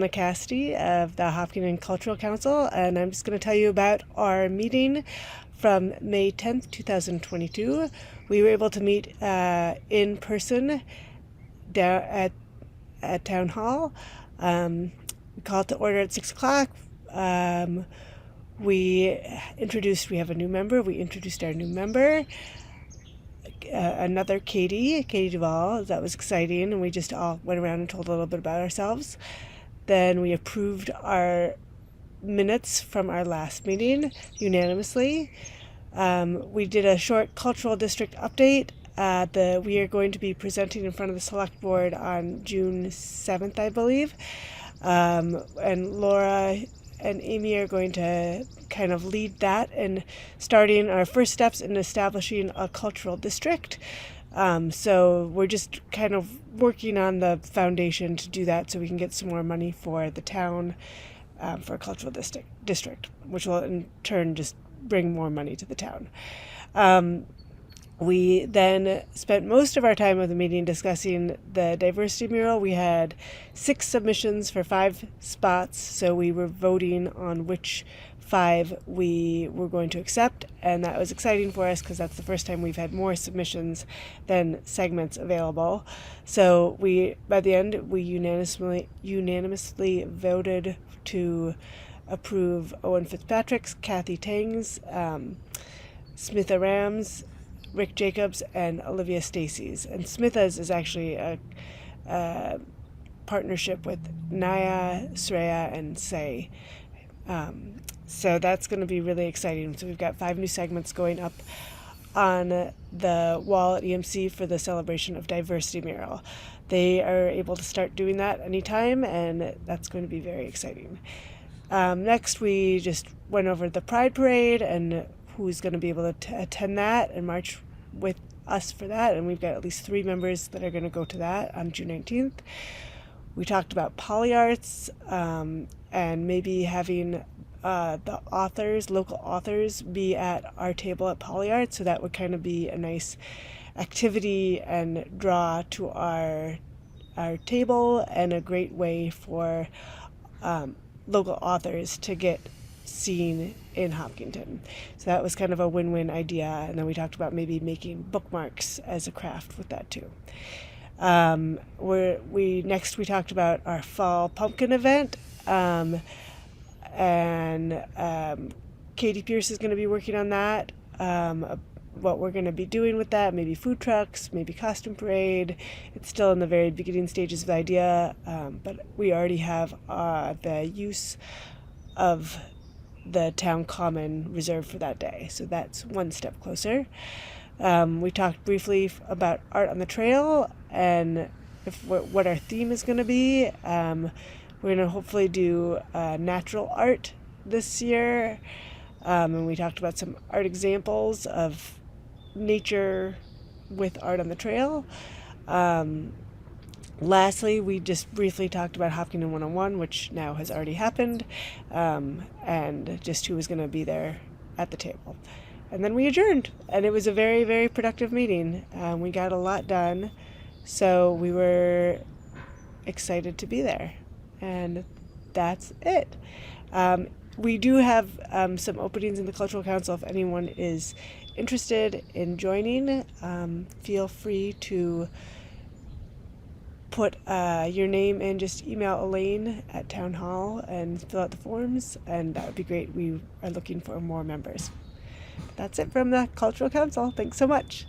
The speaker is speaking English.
Donna Cassidy of the Hopkinton Cultural Council, and I'm just going to tell you about our meeting from May 10th, 2022. We were able to meet in person down at Town Hall. We called to order at 6 o'clock. We have a new member. We introduced our new member. Another Katie Duvall. That was exciting, and we just all went around and told a little bit about ourselves. Then we approved our minutes from our last meeting unanimously. We did a short cultural district update. We are going to be presenting in front of the select board on June 7th, I believe. And Laura and Amy are going to kind of lead that and starting our first steps in establishing a cultural district. So we're just kind of working on the foundation to do that so we can get some more money for the town for a cultural district, which will in turn just bring more money to the town. We then spent most of our time of the meeting discussing the Diversity Mural. We had 6 submissions for 5 spots, so we were voting on which 5 we were going to accept, and that was exciting for us because that's the first time we've had more submissions than segments available. So by the end, we unanimously voted to approve Owen Fitzpatrick's, Kathy Tang's, Smitha Ram's, Rick Jacobs, and Olivia Stacey's. And Smitha's is actually a partnership with Naya, Sreya, and Say. So that's going to be really exciting. So we've got 5 new segments going up on the wall at EMC for the celebration of Diversity Mural. They are able to start doing that anytime, and that's going to be very exciting. Next, we just went over the Pride Parade and who's going to be able to attend that and march with us for that. And we've got at least 3 members that are going to go to that on June 19th. We talked about polyarts and maybe having the local authors, be at our table at polyart. So that would kind of be a nice activity and draw to our table, and a great way for local authors to get seen in Hopkinton. So that was kind of a win-win idea. And then we talked about maybe making bookmarks as a craft with that too. We talked about our fall pumpkin event, and Katie Pierce is going to be working on that. What we're going to be doing with that, maybe food trucks, maybe costume parade. It's still in the very beginning stages of the idea, but we already have the use of the town common reserved for that day, so that's one step closer. We talked briefly about art on the trail and what our theme is going to be. We're going to hopefully do natural art this year, and we talked about some art examples of nature with art on the trail. Lastly, we just briefly talked about Hopkinton 101, which now has already happened, and just who was going to be there at the table. And then we adjourned, and it was a very, very productive meeting. We got a lot done, so we were excited to be there, and that's it. We do have some openings in the Cultural Council. If anyone is interested in joining, feel free to put your name in. Just email Elaine at Town Hall and fill out the forms, and that would be great. We are looking for more members. That's it from the Cultural Council. Thanks so much.